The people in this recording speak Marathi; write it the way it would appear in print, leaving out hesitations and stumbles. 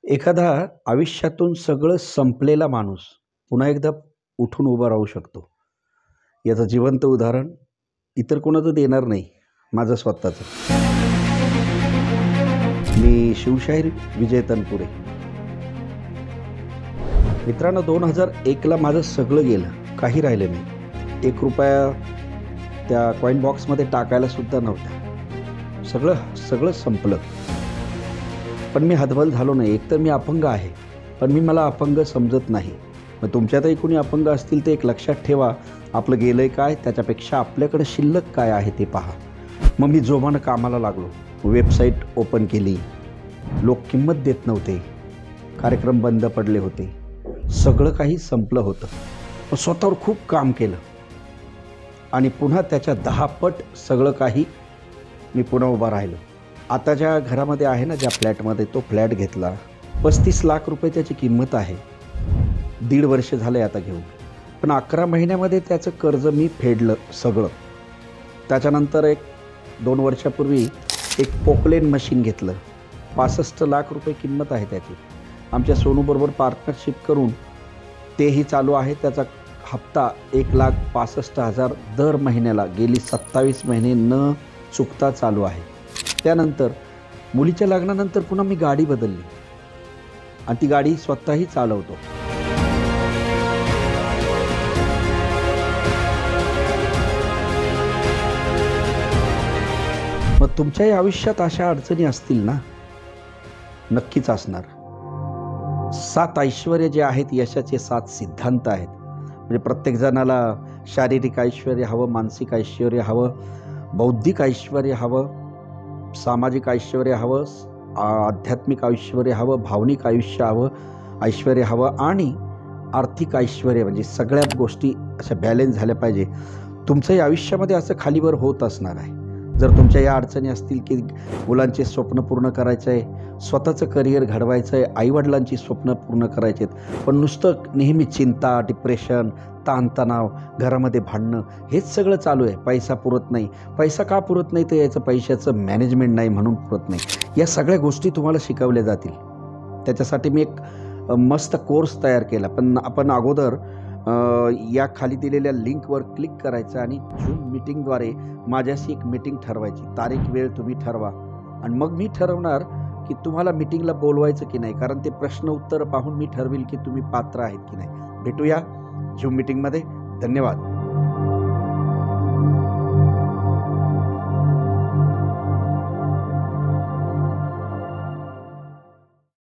एखादा आयुष्यातून सगळं संपलेला माणूस पुन्हा एकदा उठून उभा राहू शकतो. याचं जिवंत उदाहरण इतर कोणाचं देणार नाही, माझं स्वतःचं. मी शिवशाहीर विजय तनपुरे. मित्रांनो, 2001ला माझं सगळं गेलं, काही राहिलं नाही. 1 रुपया त्या कॉईन बॉक्समध्ये टाकायला सुद्धा नव्हता. सगळं संपलं. पण मी हतबल झालो नाही. एकतर मी अपंग आहे, पण मला अपंग समजत नाही. मग तुमच्यातही कोणी अपंग असतील तर एक लक्षात ठेवा, आपलं गेलंय काय, त्याच्यापेक्षा आपल्याकडे शिल्लक काय आहे ते पहा. मग मी जोमानं कामाला लागलो. वेबसाईट ओपन केली. लोक किंमत देत नव्हते. कार्यक्रम बंद पडले होते. सगळं काही संपलं होतं. मग स्वतःवर खूप काम केलं आणि पुन्हा त्याच्या 10 पट सगळं काही मी पुन्हा उभा राहिलो. आता ज्या घरामध्ये आहे ना, ज्या फ्लॅटमध्ये, तो फ्लॅट घेतला. 35 लाख रुपये त्याची किंमत आहे. 1.5 वर्ष झाले आता घेऊन. पण 11 महिन्यामध्ये त्याचं कर्ज मी फेडलं सगळं. त्याच्यानंतर 2 वर्षापूर्वी एक पोकलेन मशीन घेतलं. 65 लाख रुपये किंमत आहे त्याची. आमच्या सोनूबरोबर पार्टनरशिप करून तेही चालू आहे. त्याचा हप्ता 1,65,000 दर महिन्याला गेली 27 महिने न चुकता चालू आहे. त्यानंतर मुलीच्या लग्नानंतर पुन्हा मी गाडी बदलली आणि ती गाडी स्वतःही चालवतो. मग तुमच्याही आयुष्यात अशा अडचणी असतील ना? नक्कीच असणार. 7 ऐश्वर्य जे आहेत, यशाचे 7 सिद्धांत आहेत. म्हणजे प्रत्येक जणाला शारीरिक ऐश्वर्य हवं, मानसिक ऐश्वर्य हवं, बौद्धिक ऐश्वर्य हवं, सामाजिक ऐश्वर्य हवं, आध्यात्मिक ऐश्वर्य हवं, भावनिक ऐश्वर्य हवं आणि आर्थिक ऐश्वर्य. म्हणजे सगळ्याच गोष्टी अशा बॅलन्स झाल्या पाहिजे. तुमच्याही आयुष्यामध्ये असं खालीवर होत असणार आहे. जर तुमच्या या अडचणी असतील की मुलांचे स्वप्न पूर्ण करायचं आहे, स्वतःचं करिअर घडवायचं आहे, आईवडिलांची स्वप्न पूर्ण करायची आहेत, पण नुसतं नेहमी चिंता, डिप्रेशन, ताणतणाव, घरामध्ये भांडणं, हेच सगळं चालू आहे. पैसा पुरत नाही. पैसा का पुरत नाही? तर याचं पैशाचं मॅनेजमेंट नाही म्हणून पुरत नाही. या सगळ्या गोष्टी तुम्हाला शिकवल्या जातील. त्याच्यासाठी मी एक मस्त कोर्स तयार केला. पण आपण अगोदर या खाली दिलेल्या लिंकवर क्लिक करायचं आणि झूम मीटिंगद्वारे माझ्याशी एक मीटिंग ठरवायची. तारीख वेळ तुम्ही ठरवा आणि मग मी ठरवणार की तुम्हाला मीटिंगला बोलवायचं की नाही. कारण ते प्रश्न उत्तर पाहून मी ठरवेल की तुम्ही पात्र आहेत की नाही. भेटूया झूम मीटिंगमध्ये. धन्यवाद.